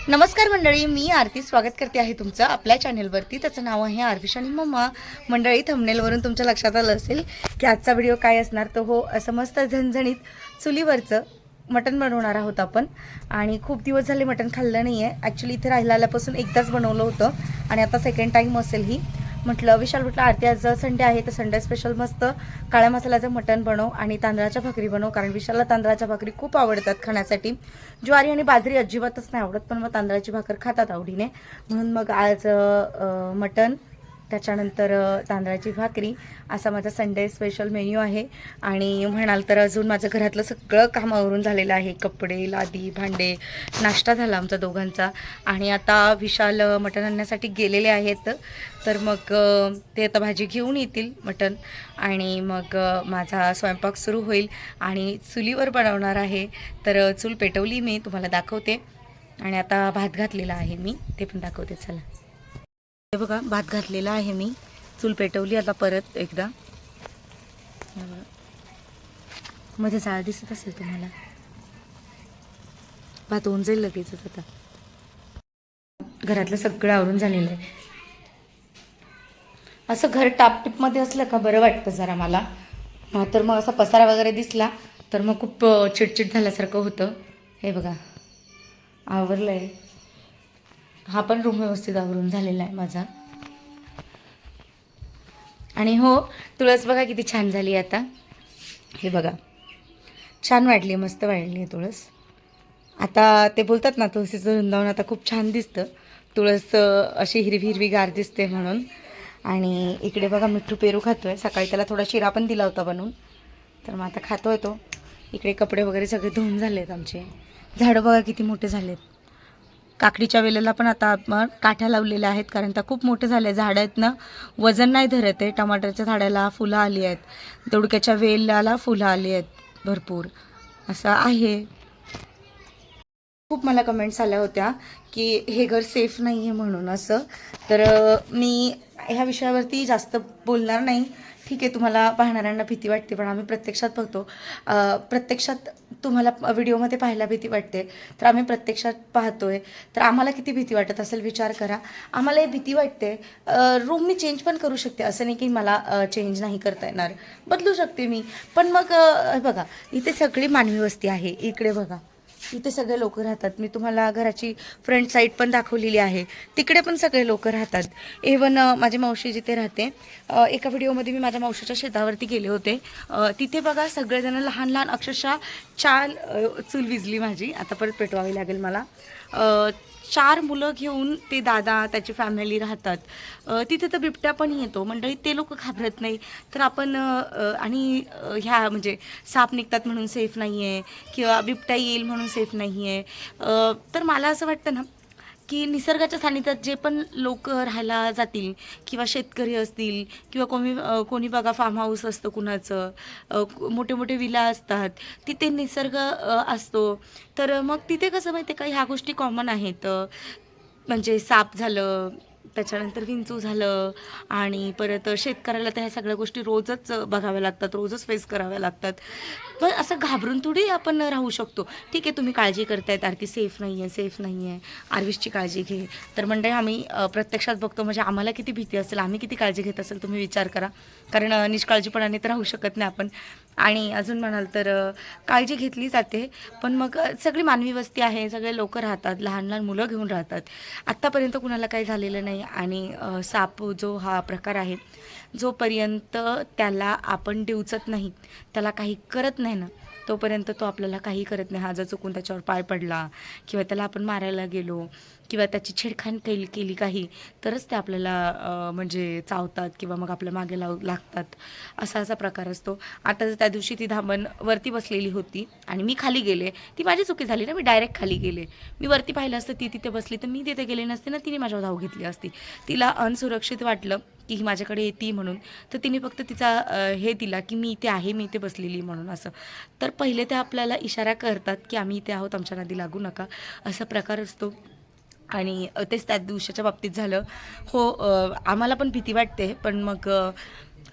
नमस्कार मंडळी, मी आरती स्वागत करते आहे तुमचं आपल्या चॅनेलवरती. त्याचं नाव आहे आरविश आणि मम्मा. मंडळी, थंबनेलवरून तुमच्या लक्षात आलं असेल की आजचा व्हिडिओ काय असणार. तर हो, असं मस्त झणझणीत चुलीवरचं मटण बनवणार आहोत आपण. आणि खूप दिवस झाले मटण खाल्लं नाही आहे. ॲक्च्युली इथे राहायला आल्यापासून एकदाच बनवलं होतं आणि आता सेकंड टाईम असेल ही. म्हटलं आरती आज संडे आहे तर संडे स्पेशल मस्त काळ्या मसाल्याचं मटण बनव आणि तांदळाच्या भाकरी बनव, कारण विशालला तांदळाच्या भाकरी खूप आवडतात खाण्यासाठी. ज्वारी आणि बाजरी अजिबातच नाही आवडत, पण मग तांदळाची भाकर खातात आवडीने. म्हणून मग आज मटण, त्याच्यानंतर तांदळाची भाकरी असा माझा संडे स्पेशल मेन्यू आहे. आणि म्हणाल तर अजून माझं घरातलं सगळं कामावरून झालेलं आहे. कपडे, लादी, भांडे, नाश्ता झाला आमचा दोघांचा. आणि आता विशाल मटण आणण्यासाठी गेलेले आहेत. तर मग ते आता भाजी घेऊन येतील मटण आणि मग माझा स्वयंपाक सुरू होईल. आणि चुलीवर बनवणार आहे. तर चूल पेटवली मी, तुम्हाला दाखवते. आणि आता भात घातलेला आहे मी, ते पण दाखवते. चला, हे बघा, भात घातलेला आहे मी, चूल पेटवली आता परत एकदा. मध्ये जाळ दिसत असेल तुम्हाला, भात होऊन जाईल लगेचच. आता घरातलं सगळं आवरून झालेलं आहे. असं घर टापटीपमध्ये असलं का बरं वाटतं जरा मला. तर मग असा पसारा वगैरे दिसला तर मग खूप चिडचिड झाल्यासारखं होतं. हे बघा, आवरलं आहे. हा पण रूम व्यवस्थित आवरून झालेला आहे माझा. आणि हो, तुळस बघा किती छान झाली आता. हे बघा, छान वाढली, मस्त वाढली आहे तुळस. आता ते बोलतात ना, तुळशीचं वृंदावन आता खूप छान दिसतं. तुळस अशी हिरवी हिरवी गार दिसते म्हणून. आणि इकडे बघा, मिठ्ठू पेरू खातोय. सकाळी त्याला थोडा शिरा पण दिला होता बनवून, तर मग आता खातोय तो. इकडे कपडे वगैरे सगळे धुवून झालेत आमचे. झाडं बघा किती मोठे झालेत. काकडीच्या वेलेला पण आता आपण काठ्या लावलेल्या आहेत, कारण त्या खूप मोठे झाले झाडं आहेत ना, वजन नाही धरत आहे. टमाटरच्या झाडाला फुलं आली आहेत, दोडक्याच्या वेलाला फुलं आली आहेत भरपूर, असं आहे. खूप मला कमेंट्स आल्या होत्या की हे घर सेफ नाही आहे म्हणून असं. तर मी ह्या विषयावरती जास्त बोलणार नाही. ठीक आहे, तुम्हाला पाहणाऱ्यांना भीती वाटते, पण आम्ही प्रत्यक्षात बघतो. प्रत्यक्षात तुम्हाला व्हिडिओमध्ये पाहायला भीती वाटते, तर आम्ही प्रत्यक्षात पाहतोय. तर आम्हाला किती भीती वाटत असेल विचार करा. आम्हाला ही भीती वाटते. रूम मी चेंज पण करू शकते, असं नाही की मला चेंज नाही करता येणार, बदलू शकते मी. पण मग बघा, इथे सगळी मानवी वस्ती आहे. इकडे बघा, इथे सगळे लोक राहतात. मी तुम्हाला घराची फ्रंट साईड पण दाखवलेली आहे, तिकडे पण सगळे लोक राहतात. इवन माझी मावशी जिथे राहते, एका व्हिडिओमध्ये मी माझ्या मावशीच्या शेतावरती गेले होते. तिथे बघा, सगळेजण लहान लहान, अक्षरशः 4 चूल विजली माझी, आता परत पेटवावी लागेल मला. 4 मुलं घेऊन ते दादा, त्याची फॅमिली राहतात. तिथे तर बिबट्या पण येतो मंडळी, ते लोक घाबरत नाही. तर आपण आणि ह्या म्हणजे साप निघतात म्हणून सेफ नाही आहे, किंवा बिबट्या येईल म्हणून सेफ नाही आहे. तर मला असं वाटतं ना, की निसर्गाच्या सानिध्यात जे पण लोक राहायला जातील, किंवा शेतकरी असतील, किंवा कोणी बघा फार्म हाऊस असतं कुणाचं, मोठे मोठे विला असतात, तिथे निसर्ग असतो. तर मग तिथे कसं माहिती आहे का, ह्या गोष्टी कॉमन आहेत. म्हणजे साप झालं, त्याच्यानंतर विंचू झालं, आणि परत शेतकऱ्याला त्या ह्या सगळ्या गोष्टी रोजच बघाव्या लागतात, रोजच फेस कराव्या लागतात. पण असं घाबरून थोडी आपण राहू शकतो. ठीक आहे, तुम्ही काळजी करतायत, आरती सेफ नाही आहे, सेफ नाही आहे, आरविशची काळजी घे. तर मंडळी, आम्ही प्रत्यक्षात बघतो, म्हणजे आम्हाला किती भीती असेल, आम्ही किती काळजी घेत असेल, तुम्ही विचार करा. कारण निष्काळजीपणाने तर राहू शकत नाही आपण. आणि अजून म्हणाल तर काळजी घेतली जाते, पण मग सगळी मानवी वस्ती आहे, सगळे लोक राहतात, लहान लहान मुलं घेऊन राहतात. आत्तापर्यंत कुणाला काही झालेलं नाही. आणि साप जो हा प्रकार आहे, जोपर्यंत त्याला आपण डिवचत नाही, त्याला काही करत नाही ना, तोपर्यंत तो आपल्याला काही करत नाही. हा जर चुकून त्याच्यावर पाय पडला, किंवा त्याला आपण मारायला गेलो, किंवा त्याची छेडखाण केली काही, तरच ते आपल्याला म्हणजे चावतात, किंवा मग आपल्या मागे लागतात. असा प्रकार असतो. आता त्या दिवशी ती धामण वरती बसलेली होती आणि मी खाली गेले. ती माझी चुकी झाली ना, मी डायरेक्ट खाली गेले. मी वरती पाहिलं असतं, ती तिथे बसली, तर मी तिथे गेले नसते ना, तिने माझ्यावर धाव घेतली असती. तिला अनसुरक्षित वाटलं की ही माझ्याकडे येते म्हणून, तर तिने फक्त तिचा हे दिला की मी इथे आहे, मी इथे बसलेली म्हणून असं. तर पहिले ते आपल्याला इशारा करतात की आम्ही इथे आहोत, आमच्या नादी लागू नका, असा प्रकार असतो. आणि तेच त्या दिवसाच्या बाबतीत झालं. हो, आम्हाला पण भीती वाटते, पण मग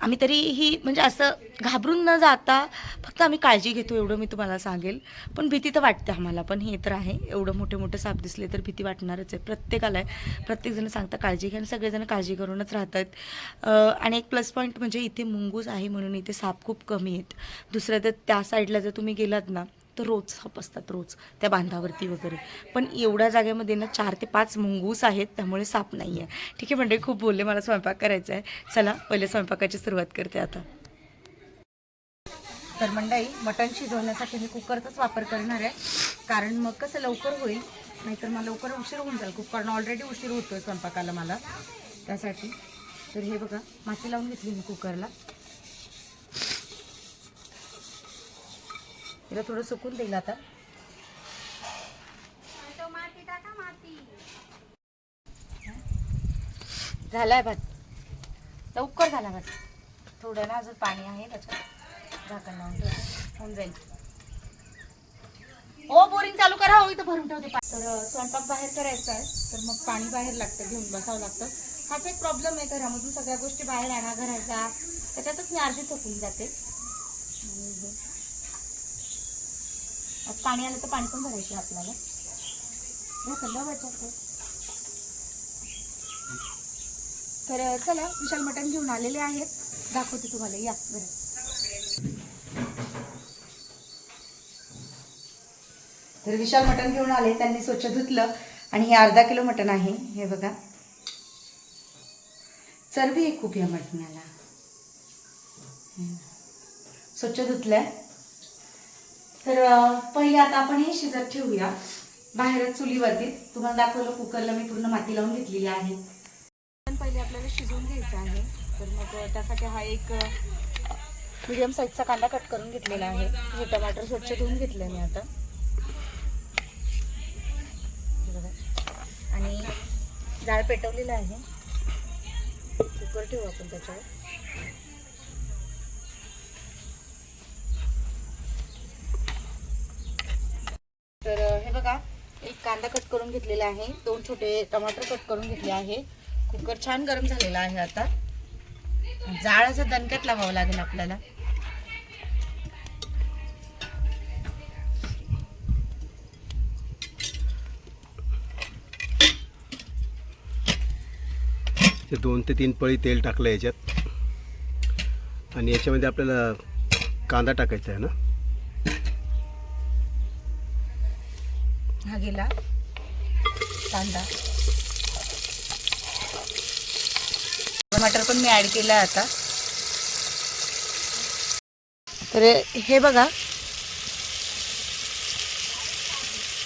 आम्ही तरीही म्हणजे असं घाबरून न जाता फक्त आम्ही काळजी घेतो एवढं मी तुम्हाला सांगेल. पण भीती तर वाटते आम्हाला पण, हे तर आहे. एवढं मोठे मोठे साप दिसले तर भीती वाटणारच आहे प्रत्येकाला आहे. प्रत्येकजण सांगता काळजी घ्या आणि सगळेजण काळजी करूनच राहतात. आणि एक प्लस पॉईंट म्हणजे इथे मुंगूस आहे म्हणून इथे साप खूप कमी आहेत. दुसरं तर त्या साईडला जर तुम्ही गेलात ना तर रोज साप असतात, रोज त्या बांधावरती वगैरे. पण एवढ्या जागेमध्ये ना 4 ते 5 मुंगूस आहेत, त्यामुळे साप नाही आहे. ठीक आहे म्हणजे खूप बोलले, मला स्वयंपाक करायचा आहे. चला पहिले स्वयंपाकाची सुरुवात करते आता. तर मंडळी, मटण शिजवण्यासाठी मी कुकरचाच वापर करणार आहे, कारण मग कसं लवकर होईल, नाहीतर मला लवकर उशीर होऊन जाईल. कुकरनं ऑलरेडी उशीर होतोय स्वयंपाकाला मला, त्यासाठी. तर हे बघा, माती लावून घेतली मी कुकरला. तिला थोडं सुकून देईल आता. झालाय भात, लवकर झाला भात. थोडं ना अजून पाणी आहे त्याच्यात, झाकण लावून होऊन जाईल. हो, बोरिंग चालू करा हो, इथं भरून ठेवते. तर स्वयंपाक बाहेर करायचा आहे, तर मग पाणी बाहेर लागतं, घेऊन बसावं लागतं. हाच एक प्रॉब्लेम आहे घरामधून सगळ्या गोष्टी बाहेर आणा घरायचा, त्याच्यातच मी अर्धी थकून जाते. पाणी आलं तर पाणी पण भरायचं आपल्याला. तर चला, विशाल मटण घेऊन आलेले आहेत, दाखवते तुम्हाला, या बरं. तर विशाल मटण घेऊन आले, त्यांनी स्वच्छ धुतलं आणि हे अर्धा किलो मटण आहे. हे बघा, चरबी आहे खूप या मटणाला. स्वच्छ धुतलंय. तर पहिले आता आपण हे शिजत ठेवूया बाहेरच चुलीवरती. तुम्हाला दाखवलं कुकरला मी पूर्ण माती लावून घेतलेली आहे. पण पहिले आपल्याला शिजवून घ्यायचं आहे, तर मग त्यासाठी हा एक मीडियम साईजचा कांदा कट करून घेतलेला आहे. हे टमाटर स्वच्छ धुवून घेतलं मी आता. आणि जाळ पेटवलेला आहे, कुकर ठेवू आपण त्याच्यावर. तर हे बघा, एक कांदा कट करून घेतलेला आहे, 2 छोटे टमाटर कट करून घेतले आहे. कुकर छान गरम झालेला आहे. आता जाळ असं दणक्यात लावावं लागेल आपल्याला. ते 2 ते 3 पळी तेल टाकलं याच्यात, आणि याच्यामध्ये आपल्याला कांदा टाकायचा आहे ना. हा गेला कांदा. टमाटर पण मी ऍड केला आता. तर हे बघा,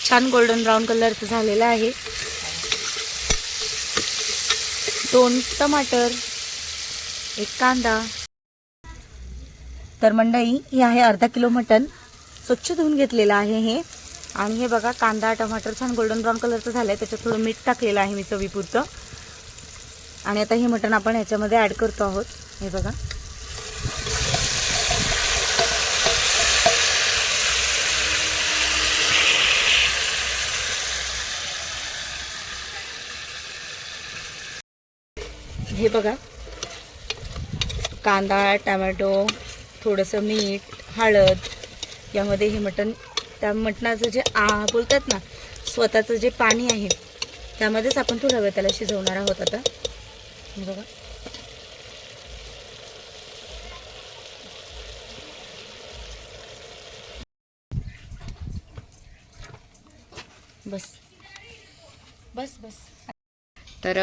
छान गोल्डन ब्राऊन कलरचं झालेलं आहे. 2 टमाटर, 1 कांदा. तर मंडळी, हे आहे अर्धा किलो मटण, स्वच्छ धुवून घेतलेलं आहे हे. आणि हे बघा, कांदा टमाटर छान गोल्डन ब्राऊन कलरचं झालं आहे. त्याच्यात थोडं मीठ टाकलेलं आहे मी चवीपुरतं. आणि आता हे मटण आपण ह्याच्यामध्ये ॲड करतो आहोत. हे बघा, हे बघा, कांदा टमॅटो, थोडंसं मीठ, हळद, यामध्ये हे मटण, त्या मटणाचं जे बोलतात ना, स्वतःचं जे पाणी आहे त्यामध्येच आपण थोडा वेळ त्याला शिजवणार आहोत आता. हे बघा, बस बस बस. तर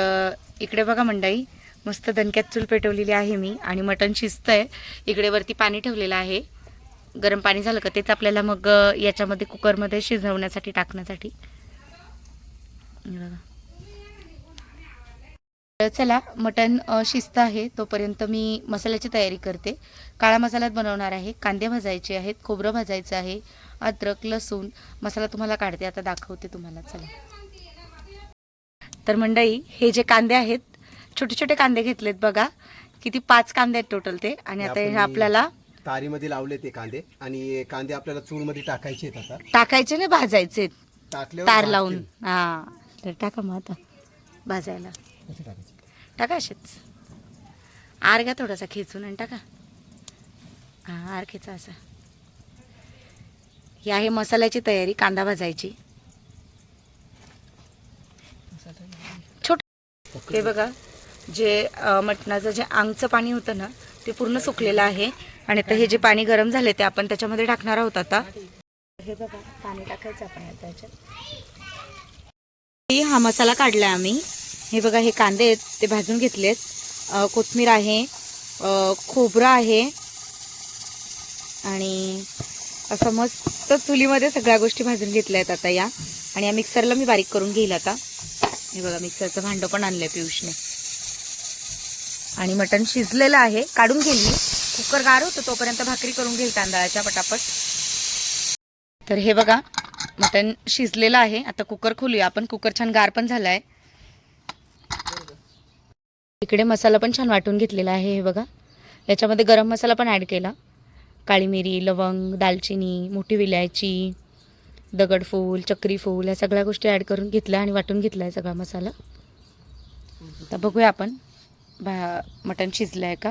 इकडे बघा मंडळी, मस्त दणक्यात चूल पेटवलेली आहे मी, आणि मटण शिजतंय. इकडे वरती पाणी ठेवलेलं आहे, गरम पाणी झालं का तेच आपल्याला मग याच्यामध्ये कुकरमध्ये शिजवण्यासाठी टाकण्यासाठी. चला, मटण शिजतं आहे तोपर्यंत मी मसाल्याची तयारी करते. काळा मसाला बनवणार आहे, कांदे भाजायचे आहेत, खोबरं भाजायचं आहे, अद्रक लसूण मसाला तुम्हाला काढते आता, दाखवते तुम्हाला. चला. तर मंडळी, हे जे कांदे आहेत, छोटे छोटे कांदे घेतलेत बघा, किती 5 कांदे आहेत टोटल ते. आणि आता हे आपल्याला तारीमध्ये लावले ते कांदे, आणि कांदे आपल्याला चूलमध्ये टाकायचे आहेत. आता टाकायचे नाही, भाजायचे टाकले तार लावून. हा, तर टाका मग आता भाजायला. कसे टाकायचे? टाका असेच. आर घ्या थोडासा खेचून आणि टाका. हा आर खेचा असा. ही आहे मसाल्याची तयारी, कांदा भाजायची. छोट हे बघा, जे मटणाचं जे अंगचं पाणी होतं ना ते पूर्ण सुकलेलं आहे. आणि आता हे जे पाणी गरम झाले ते आपण त्याच्यामध्ये टाकणार आहोत. आता हे बघा पाणी टाकायचं आपण आता याच्यात. हा मसाला काढलाय आम्ही. हे बघा हे कांदे आहेत ते भाजून घेतलेत. कोथिंबीर आहे, खोबरं आहे आणि असं मस्त चुलीमध्ये सगळ्या गोष्टी भाजून घेतल्या आहेत आता या. आणि या मिक्सरला मी बारीक करून घेईल आता. हे बघा मिक्सरचं भांडं पण आणलंय पियुषने. आणि मटण शिजलेलं आहे, काढून घेईल मी. कुकर गार होतं तोपर्यंत भाकरी करून घेईल तांदळाच्या पटापट. तर हे बघा मटण शिजलेलं आहे. आता कुकर खोलूया आपण. कुकर छान गार पण झालाय. इकडे मसाला पण छान वाटून घेतलेला आहे. हे बघा याच्यामध्ये गरम मसाला पण ॲड केला. काळी मिरी, लवंग, दालचिनी, मोठी विलायची, दगडफूल, चक्रीफूल या सगळ्या गोष्टी ॲड करून घेतल्या आणि वाटून घेतला आहे सगळा मसाला. आता बघूया आपण मटण शिजलं आहे का.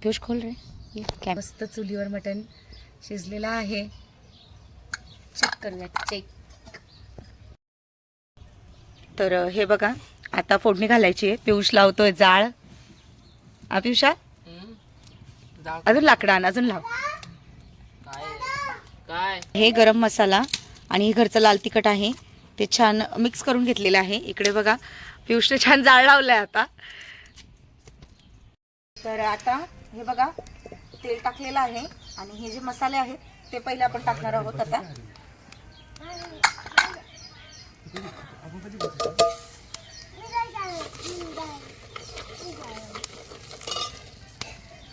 पियुष खोल रे. मस्त चुलीवर मटण शिजलेलं आहे. चेक करूया चेक. तर हे बघा आता फोडणी घालायची आहे. पियुष लावतोय जाळ. पियुषा अजून लाकडं आण, अजून लाव. हे गरम मसाला आणि घरचं लाल तिखट आहे ते छान मिक्स करून घेतलेलं आहे. इकडे बघा पियुषने छान जाळ लावलाय आता. तर आता हे बघा तेल टाकलेलं आहे आणि हे जे मसाले आहेत ते पहिले आपण टाकणार आहोत आता.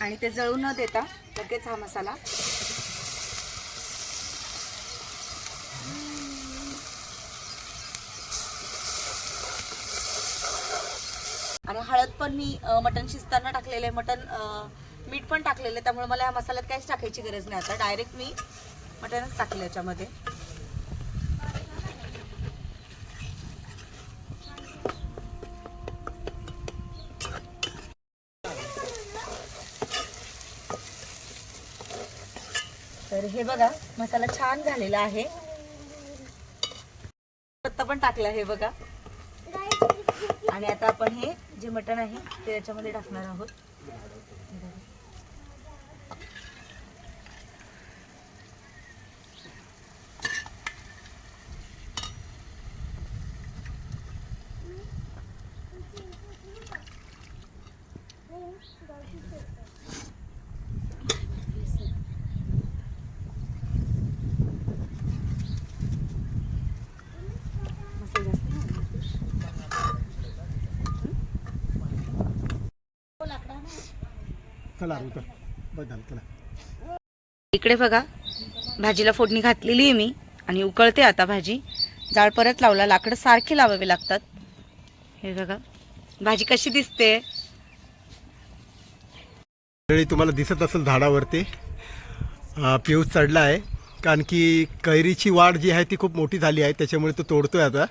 आणि ते जळू न देता लगेच हा मसाला. आणि हळद पण मी मटण शिजताना टाकलेलं आहे. मटण मीठ पण टाकलेलं आहे, त्यामुळे मला या मसाल्यात काहीच टाकायची गरज नाही. आता डायरेक्ट मी मटणच टाकलं याच्यामध्ये. तर हे बघा मसाला छान झालेला आहे. पत्ता पण टाकला हे बघा. आणि आता आपण हे जे मटण आहे ते याच्यामध्ये टाकणार आहोत. इकडे बघा भाजीला फोडणी घातलेली आहे मी आणि उकळते आता भाजी. जाळ परत लावला. लाकडं सारखे लावावे लागतात. हे बघा भाजी कशी दिसते. तुम्हाला दिसत असेल झाडावरती पिऊस चढला आहे, कारण की कैरीची वाढ जी आहे ती खूप मोठी झाली आहे, त्याच्यामुळे तो तोडतोय आता.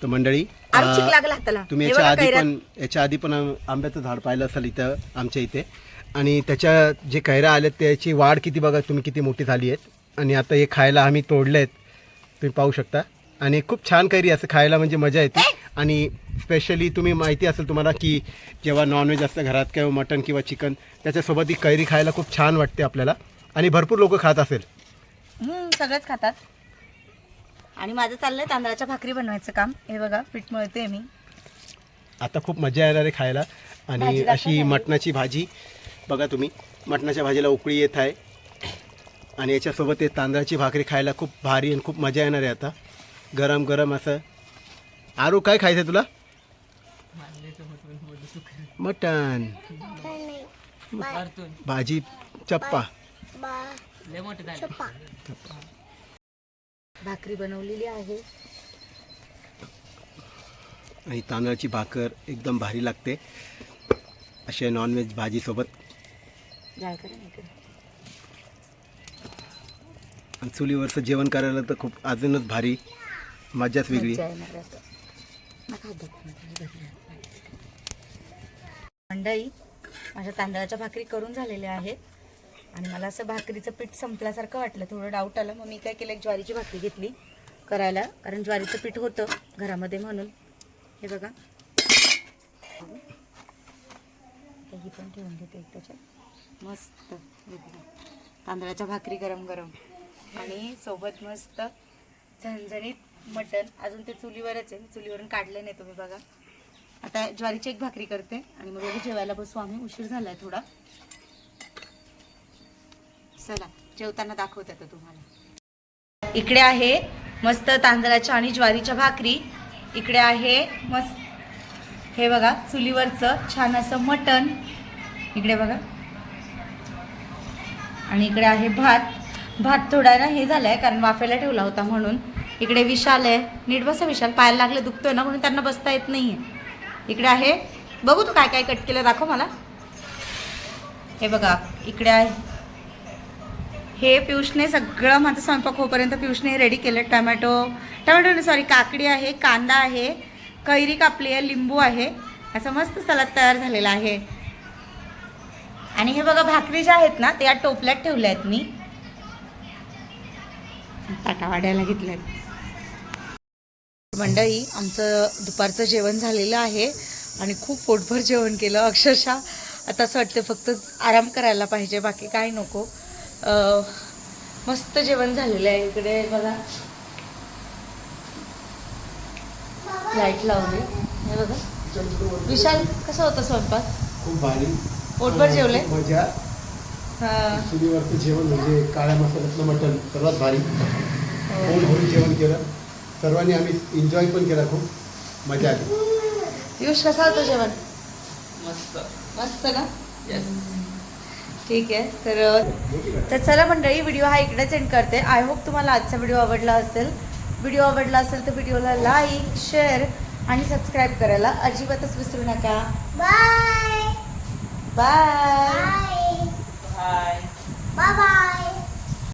तर मंडळी तुम्ही याच्या आधी पण आंब्याचं झाड पाहिलं असेल इथं आमच्या इथे. आणि त्याच्या जे कैऱ्या आल्यात त्याची वाढ किती बघा तुम्ही, किती मोठी झाली आहेत. आणि आता हे खायला आम्ही तोडले आहेत, तुम्ही पाहू शकता. आणि खूप छान कैरी असं खायला म्हणजे मजा येते. आणि स्पेशली तुम्ही माहिती असेल तुम्हाला की जेव्हा नॉनव्हेज असतं घरात किंवा मटण किंवा चिकन, त्याच्यासोबत ही कैरी खायला खूप छान वाटते आपल्याला. आणि भरपूर लोक खात असेल. सगळेच खातात. आणि माझं चाललंय तांदळाच्या भाकरी बनवायचं काम. हे बघा पीठ मळते मी. आता खूप मजा येणार आहे खायला. आणि अशी मटणाची भाजी बघा तुम्ही, मटणाच्या भाजीला उकळी येत आहे आणि याच्यासोबत ते तांदळाची भाकरी खायला खूप भारी आणि खूप मजा येणार आहे. आता गरम गरम असं. आरू काय खायचं तुला? मटण. भाजी चप्पा. भाकरी बनवलेली आहे आणि तांदळाची भाकर एकदम भारी लागते अशा नॉनव्हेज भाजीसोबत. आणि चुलीवरचं जेवण करायला तर खूप अजूनच भारी मजाच वेगळी. मंडळी माझ्या तांदळाच्या भाकरी करून झालेल्या आहेत आणि मला असं भाकरीचं पीठ संपल्यासारखं वाटलं, थोडं डाऊट आलं. मग मी काय केलं, एक ज्वारीची भाकरी घेतली करायला, कारण ज्वारीचं पीठ होतं घरामध्ये म्हणून. हे बघा, ही पण ठेवून घेते एक त्याच्यात. मस्त तांदळाच्या भाकरी गरम गरम आणि सोबत मस्त झणझणीत मटण. अजून ते चुलीवरच आहे, चुलीवरून काढलं नाही तुम्ही बघा. आता ज्वारीची एक भाकरी करते आणि मग जेवायला बसू आम्ही. उशीर झालाय थोडा. चला जेवताना दाखवते आता तुम्हाला. इकडे आहे मस्त तांदळाच्या आणि ज्वारीच्या भाकरी. इकडे आहे मस्त हे बघा चुलीवरचं छान असं मटण. इकडे बघा. आणि इकडे आहे भात. भात थोडा ना हे झालाय कारण वाफेला ठेवला होता म्हणून. इकडे विशाल आहे. नीट बसा विशाल, पायाला लागले, दुखतोय ना म्हणून त्यांना बसता येत नाहीये. इकडे आहे, बघू तू काय काय कट केलं दाखव मला. हे बघा इकडे आहे, हे पियुषने सगळं माझा स्वयंपाक होईपर्यंत पियुषने रेडी केलं. टमॅटो सॉरी काकडी आहे, कांदा आहे, कैरी कापली आहे, लिंबू आहे, असं मस्त सलाद तयार झालेला आहे. आणि हे बघा भाकरी ज्या आहेत ना ते या टोपल्यात ठेवल्या आहेत मी, ताटा वाढायला घेतल्यात. मंडळी आमचं दुपारचं जेवण झालेलं आहे आणि खूप पोटभर जेवण केलं अक्षरशः. आता असं वाटतं फक्त आराम करायला पाहिजे, बाकी काय नको. मस्त जेवण झालेलं आहे. इकडे बघा लाईट लावली. हे बघा विशाल कसा होता स्वयंपाक? खूप भारी, पोटभर जेवले. मजा. चुलीवरचं जेवण म्हणजे काळ्या मसाल्यातलं मटण सर्वात भारी. पोट भरून जेवण केलं सर्वांनी, आम्ही एन्जॉय पण केला, खूप मजा आली. पियुष कसा होतं जेवण? मस्त मस्त ना. ठीक आहे. तर चला मंडळी व्हिडिओ हा इकडेच एंड करते. आय होप तुम्हाला आजचा व्हिडिओ आवडला असेल. व्हिडिओ आवडला असेल तर व्हिडिओला लाईक, शेअर आणि सबस्क्राईब करायला अजिबातच विसरू नका. Bye bye bye bye.